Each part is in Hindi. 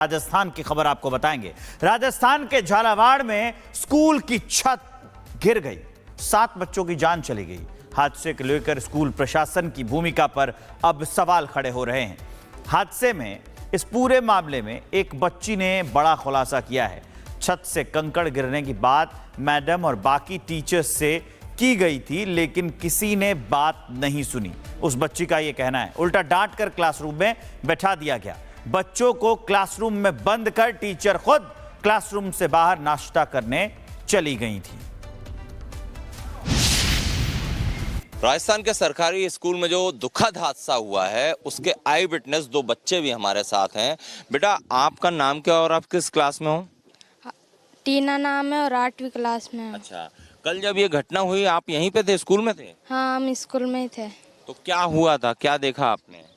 राजस्थान की खबर आपको बताएंगे। राजस्थान के झालावाड़ में स्कूल की छत गिर गई, 7 बच्चों की जान चली गई। हादसे को लेकर स्कूल प्रशासन की भूमिका पर अब सवाल खड़े हो रहे हैं। हादसे में इस पूरे मामले में एक बच्ची ने बड़ा खुलासा किया है। छत से कंकड़ गिरने की बात मैडम और बाकी टीचर्स से की गई थी, लेकिन किसी ने बात नहीं सुनी। उस बच्ची का यह कहना है, उल्टा डांट कर क्लासरूम में बैठा दिया गया। बच्चों को क्लासरूम में बंद कर टीचर खुद क्लासरूम से बाहर नाश्ता करने चली गई थी। राजस्थान के सरकारी स्कूल में जो दुखद हादसा हुआ है उसके आई विटनेस 2 बच्चे भी हमारे साथ हैं। बेटा, आपका नाम क्या और आप किस क्लास में हो? टीना नाम है और 8वीं क्लास में है। अच्छा, कल जब ये घटना हुई आप यहीं पे थे, स्कूल में थे? हाँ, हम स्कूल में ही थे। तो क्या हुआ था, क्या देखा आपने?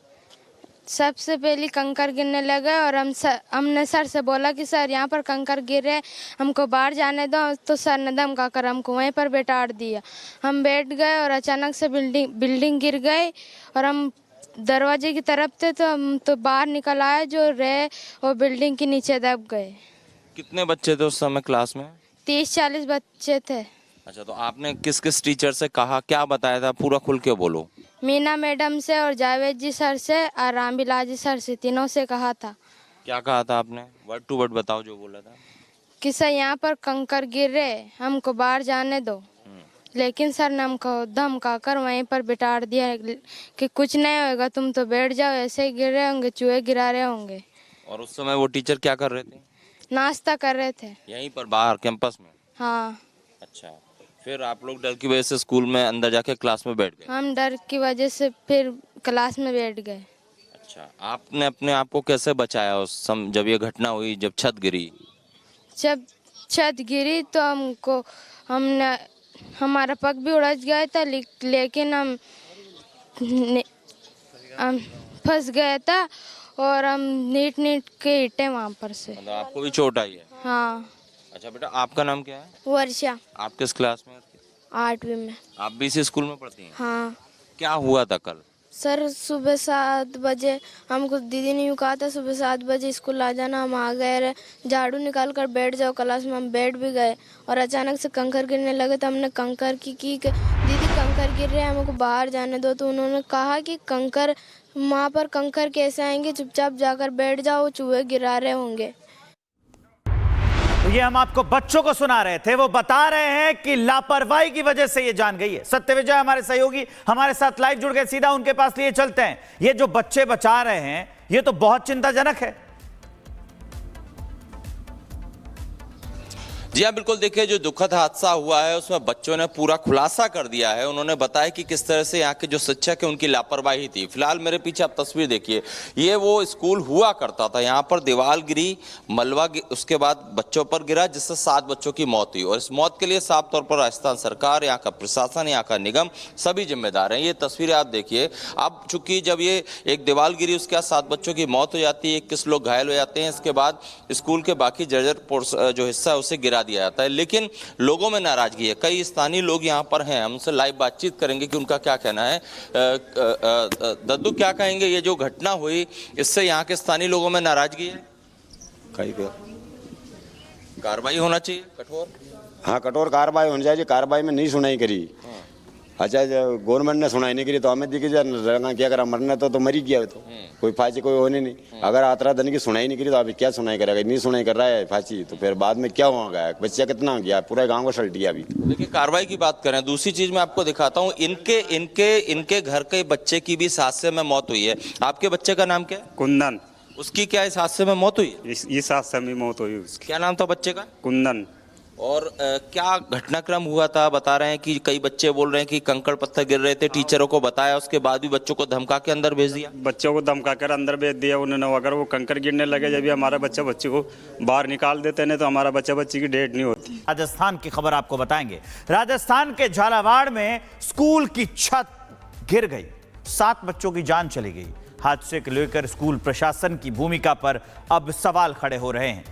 सबसे पहले कंकर गिरने लगे और हमने सर से बोला कि सर यहाँ पर कंकर गिर रहे, हमको बाहर जाने दो। तो सर ने धमका कर हमको वहीं पर बैठा दिया। हम बैठ गए और अचानक से बिल्डिंग गिर गई और हम दरवाजे की तरफ थे, तो हम तो बाहर निकल आए जो रहे वो बिल्डिंग के नीचे दब गए। कितने बच्चे थे उस समय क्लास में? 30-40 बच्चे थे। अच्छा, तो आपने किस किस टीचर से कहा, क्या बताया था, पूरा खुल के बोलो। मीना मैडम से और जावेद जी सर से और रामबिलास जी सर से, तीनों से कहा था। क्या कहा था आपने? वर्ड टू वर्ड बताओ जो बोला था। कि सर यहाँ पर कंकर गिर रहे, हमको बाहर जाने दो। लेकिन सर ने हमको धमका कर वहीं पर बिठा दिया कि कुछ नहीं होगा, तुम तो बैठ जाओ, ऐसे ही गिर रहे होंगे, चूहे गिरा रहे होंगे। और उस समय वो टीचर क्या कर रहे थे? नाश्ता कर रहे थे। यहीं पर बाहर कैंपस में? हाँ। अच्छा, फिर आप लोग डर की वजह से स्कूल में अंदर जाके क्लास में बैठ गए? हम डर की वजह से फिर क्लास में बैठ गए। अच्छा, आपने अपने आप को कैसे बचाया जब ये घटना हुई, जब छत गिरी? जब छत गिरी तो हमने हमारा पग भी उड़च गया था, लेकिन हम फंस गया था और हम नीट के हिटे वहाँ पर से। मतलब आपको भी चोट आई है? हाँ। अच्छा बेटा, आपका नाम क्या है? वर्षा। आप किस क्लास में? 8वीं में। आप भी इसी स्कूल में पढ़ती हैं? हाँ। क्या हुआ था कल? सर सुबह 7 बजे हमको दीदी ने यूँ कहा था सुबह 7 बजे स्कूल आ जाना। हम आ गए, झाड़ू निकाल कर बैठ जाओ क्लास में, हम बैठ भी गए और अचानक से कंकर गिरने लगे। तो हमने कंकर की दीदी कंकर गिर रहे हैं, हमको बाहर जाने दो। तो उन्होंने कहा कि कंकर वहाँ पर कंकर कैसे आएंगे, चुपचाप जाकर बैठ जाओ, चूहे गिरा रहे होंगे। तो ये हम आपको बच्चों को सुना रहे थे, वो बता रहे हैं कि लापरवाही की वजह से ये जान गई है। सत्यविजय हमारे सहयोगी हमारे साथ लाइव जुड़ गए, सीधा उनके पास लिए चलते हैं। ये जो बच्चे बचा रहे हैं ये तो बहुत चिंताजनक है। जी हाँ, बिल्कुल। देखिए, जो दुखद हादसा हुआ है उसमें बच्चों ने पूरा खुलासा कर दिया है। उन्होंने बताया कि किस तरह से यहाँ के जो शिक्षक है उनकी लापरवाही थी। फिलहाल मेरे पीछे आप तस्वीर देखिए, ये वो स्कूल हुआ करता था। यहाँ पर दीवार गिरी, मलबा उसके बाद बच्चों पर गिरा, जिससे 7 बच्चों की मौत हुई। और इस मौत के लिए साफ तौर पर राजस्थान सरकार, यहाँ का प्रशासन, यहाँ का निगम सभी जिम्मेदार हैं। ये तस्वीरें आप देखिए। अब चूंकि जब ये एक दीवार गिरी, उसके बाद 7 बच्चों की मौत हो जाती है, 21 लोग घायल हो जाते हैं। इसके बाद स्कूल के बाकी जर्जर जो हिस्सा है उसे गिरा दिया जाता है। लेकिन लोगों में नाराजगी है। कई स्थानीय लोग यहाँ पर हैं, हमसे लाइव बातचीत करेंगे कि उनका क्या कहना है। दद्दू, क्या कहेंगे, ये जो घटना हुई इससे यहाँ के स्थानीय लोगों में नाराजगी है? कार्रवाई होना चाहिए कठोर। हाँ, कठोर कार्रवाई होनी चाहिए। कार्रवाई में नहीं सुनाई करी। अच्छा, गवर्नमेंट ने सुनाई नहीं करी तो हमें दिखे क्या करा, मरना तो मरी गया। तो कोई फांसी कोई होने नहीं। अगर आतरा धन की सुनाई नहीं करी तो अभी क्या सुनाई करेगा? नहीं सुनाई कर रहा है फांसी, तो फिर बाद में क्या होगा? बच्चा कितना हो गया, पूरा गांव को सल्ट गया। अभी देखिए, कार्रवाई की बात करें, दूसरी चीज मैं आपको दिखाता हूँ। इनके घर के बच्चे की भी इस हादसे में मौत हुई है। आपके बच्चे का नाम क्या है? कुंदन। उसकी क्या इस हादसे में मौत हुई? इस हादसे में मौत हुई उसकी। क्या नाम था बच्चे का? कुंदन। और क्या घटनाक्रम हुआ था? बता रहे हैं कि कई बच्चे बोल रहे हैं कि कंकड़ पत्थर गिर रहे थे, टीचरों को बताया, उसके बाद भी बच्चों को धमका के अंदर भेज दिया। बच्चों को धमका कर अंदर भेज दिया उन्होंने। अगर वो कंकड़ गिरने लगे जब भी हमारा बच्चे को बाहर निकाल देते, नहीं तो हमारा बच्ची की डेट नहीं होती। राजस्थान की खबर आपको बताएंगे। राजस्थान के झालावाड़ में स्कूल की छत गिर गई, 7 बच्चों की जान चली गई। हादसे को लेकर स्कूल प्रशासन की भूमिका पर अब सवाल खड़े हो रहे हैं।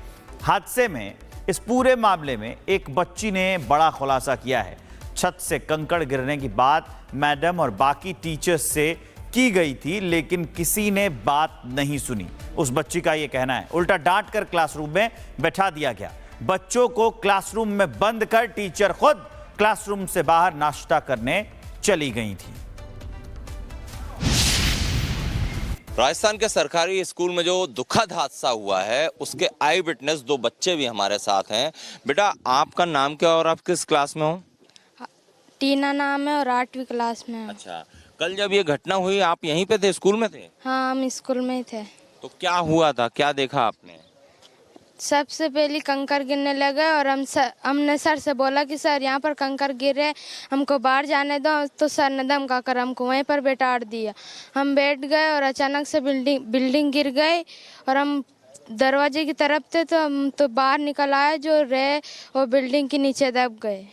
हादसे में इस पूरे मामले में एक बच्ची ने बड़ा खुलासा किया है। छत से कंकड़ गिरने की बात मैडम और बाकी टीचर्स से की गई थी, लेकिन किसी ने बात नहीं सुनी। उस बच्ची का यह कहना है। उल्टा डांट कर क्लासरूम में बैठा दिया गया। बच्चों को क्लासरूम में बंद कर टीचर खुद क्लासरूम से बाहर नाश्ता करने चली गई थी। राजस्थान के सरकारी स्कूल में जो दुखद हादसा हुआ है उसके आई विटनेस दो बच्चे भी हमारे साथ हैं। बेटा, आपका नाम क्या और आप किस क्लास में हो? टीना नाम है और 8वीं क्लास में है। अच्छा, कल जब ये घटना हुई आप यहीं पे थे, स्कूल में थे? हाँ, हम स्कूल में ही थे। तो क्या हुआ था, क्या देखा आपने? सबसे पहले कंकर गिरने लगे और हमने सर से बोला कि सर यहाँ पर कंकर गिरे, हमको बाहर जाने दो। तो सर ने धमका कर हमको वहीं पर बैठा दिया। हम बैठ गए और अचानक से बिल्डिंग गिर गई और हम दरवाजे की तरफ थे तो हम तो बाहर निकल आए जो रहे वो बिल्डिंग के नीचे दब गए।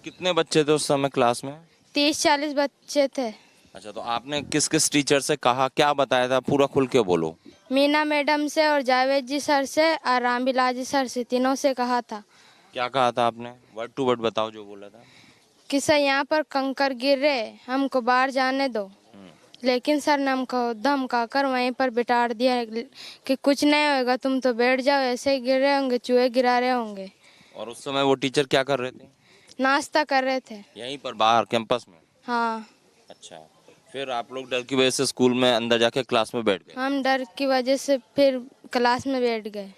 कितने बच्चे थे उस समय क्लास में? 30-40 बच्चे थे। अच्छा, तो आपने किस किस टीचर से कहा, क्या बताया था, पूरा खुल के बोलो। मीना मैडम से और जावेद जी सर से और रामबिलाजी सर से, तीनों से कहा था। क्या कहा था आपने? वर्ड टू वर्ड बताओ जो बोला था। कि सर यहाँ पर कंकर गिर रहे, हमको बाहर जाने दो। लेकिन सर ने हमको धमका कर वहीं पर बिठा दिया कि कुछ नहीं होगा, तुम तो बैठ जाओ, ऐसे ही गिर रहे होंगे, चूहे गिरा रहे होंगे। और उस समय वो टीचर क्या कर रहे थे? नाश्ता कर रहे थे यहीं पर बाहर कैंपस में? हाँ। अच्छा, फिर आप लोग डर की वजह से स्कूल में अंदर जाके क्लास में बैठ गए? हम डर की वजह से फिर क्लास में बैठ गए।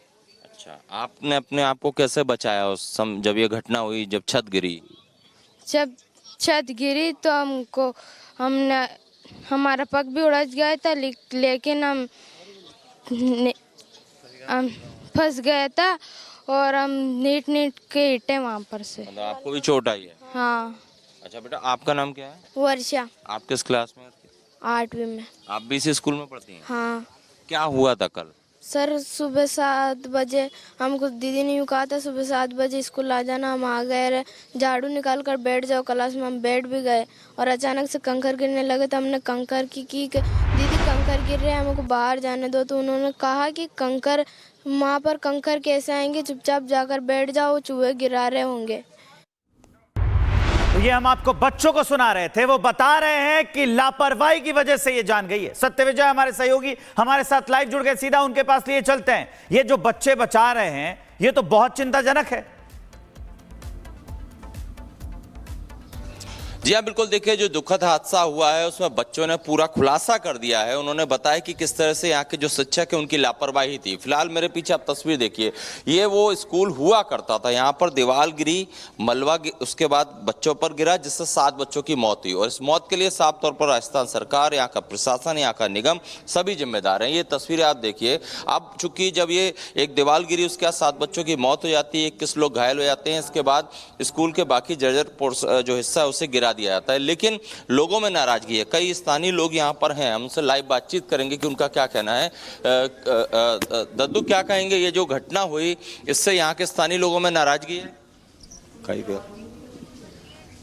अच्छा, आपने अपने आप को कैसे बचाया जब ये घटना हुई, जब छत गिरी? जब छत गिरी तो हमने हमारा पग भी उड़ज गया था, लेकिन हम फंस गया था और हम नीट के हिटे वहाँ पर से। मतलब आपको भी चोट आई है? हाँ। अच्छा बेटा, आपका नाम क्या है? वर्षा। आप किस क्लास में? 8वीं में। आप भी इसी स्कूल में पढ़ती हैं? हाँ। क्या हुआ था कल? सर सुबह 7 बजे हमको दीदी ने यूँ कहा था सुबह 7 बजे स्कूल आ जाना। हम आ गए, झाड़ू निकाल कर बैठ जाओ क्लास में। हम बैठ भी गए और अचानक से कंकर गिरने लगे तो हमने कंकर की दीदी कंकर गिर रहे हैं, हमको बाहर जाने दो। तो उन्होंने कहा कि कंकर वहाँ पर कंकर कैसे आएंगे, चुपचाप जाकर बैठ जाओ, चूहे गिरा रहे होंगे। तो ये हम आपको बच्चों को सुना रहे थे, वो बता रहे हैं कि लापरवाही की वजह से ये जान गई है। सत्यविजय हमारे सहयोगी हमारे साथ लाइव जुड़ गए, सीधा उनके पास लिए चलते हैं। ये जो बच्चे बचा रहे हैं ये तो बहुत चिंताजनक है। जी हाँ, बिल्कुल। देखिए, जो दुखद हादसा हुआ है उसमें बच्चों ने पूरा खुलासा कर दिया है। उन्होंने बताया कि किस तरह से यहाँ के जो शिक्षक है उनकी लापरवाही थी। फिलहाल मेरे पीछे आप तस्वीर देखिए, ये वो स्कूल हुआ करता था। यहाँ पर दीवार गिरी, मलबा उसके बाद बच्चों पर गिरा, जिससे 7 बच्चों की मौत हुई। और इस मौत के लिए साफ तौर पर राजस्थान सरकार, यहाँ का प्रशासन, यहाँ का निगम सभी जिम्मेदार हैं। ये तस्वीरें आप देखिए। अब चूंकि जब ये एक दीवार गिरी, उसके बाद 7 बच्चों की मौत हो जाती है, 21 लोग घायल हो जाते हैं। इसके बाद स्कूल के बाकी जर्जर जो हिस्सा है उसे गिरा दिया जाता है। लेकिन लोगों में नाराजगी है। कई स्थानीय लोग यहाँ पर हैं, हम उनसे लाइव बातचीत करेंगे कि उनका क्या कहना है। दद्दू, क्या कहेंगे, ये जो घटना हुई इससे यहाँ के स्थानीय लोगों में नाराजगी है?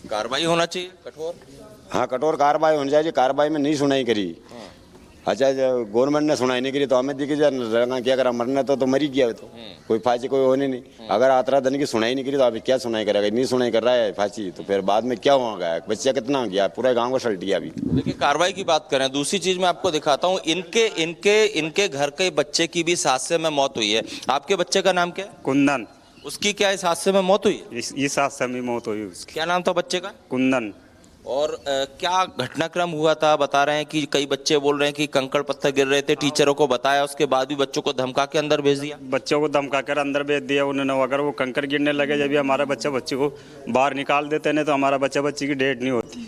कार्रवाई होना चाहिए कठोर। हाँ, कठोर कार्रवाई होनी चाहिए। कार्रवाई में नहीं सुनाई करी। अच्छा, गवर्नमेंट ने सुनाई नहीं करी तो हमें दिखे जाए क्या करा, मरना तो मरी गया। तो कोई फांसी कोई होने नहीं। अगर आतरा धन की सुनाई नहीं करी तो अभी क्या सुनाई करेगा? नहीं सुनाई कर रहा है फांसी, तो फिर बाद में क्या होगा? बच्चा कितना हो गया, पूरा गांव को सल्ट दिया। अभी देखिए, कार्रवाई की बात करें, दूसरी चीज मैं आपको दिखाता हूँ। इनके घर के बच्चे की भी इस हादसे में मौत हुई है। आपके बच्चे का नाम क्या है? कुंदन। उसकी क्या इस हादसे में मौत हुई? इस हादसे में मौत हुई उसकी। क्या नाम था बच्चे का? कुंदन। और क्या घटनाक्रम हुआ था? बता रहे हैं कि कई बच्चे बोल रहे हैं कि कंकड़ पत्थर गिर रहे थे, टीचरों को बताया, उसके बाद भी बच्चों को धमका के अंदर भेज दिया। बच्चों को धमका कर अंदर भेज दिया उन्होंने। अगर वो कंकर गिरने लगे जब भी हमारा बच्चे को बाहर निकाल देते नहीं तो हमारा बच्चे की डेट नहीं होती।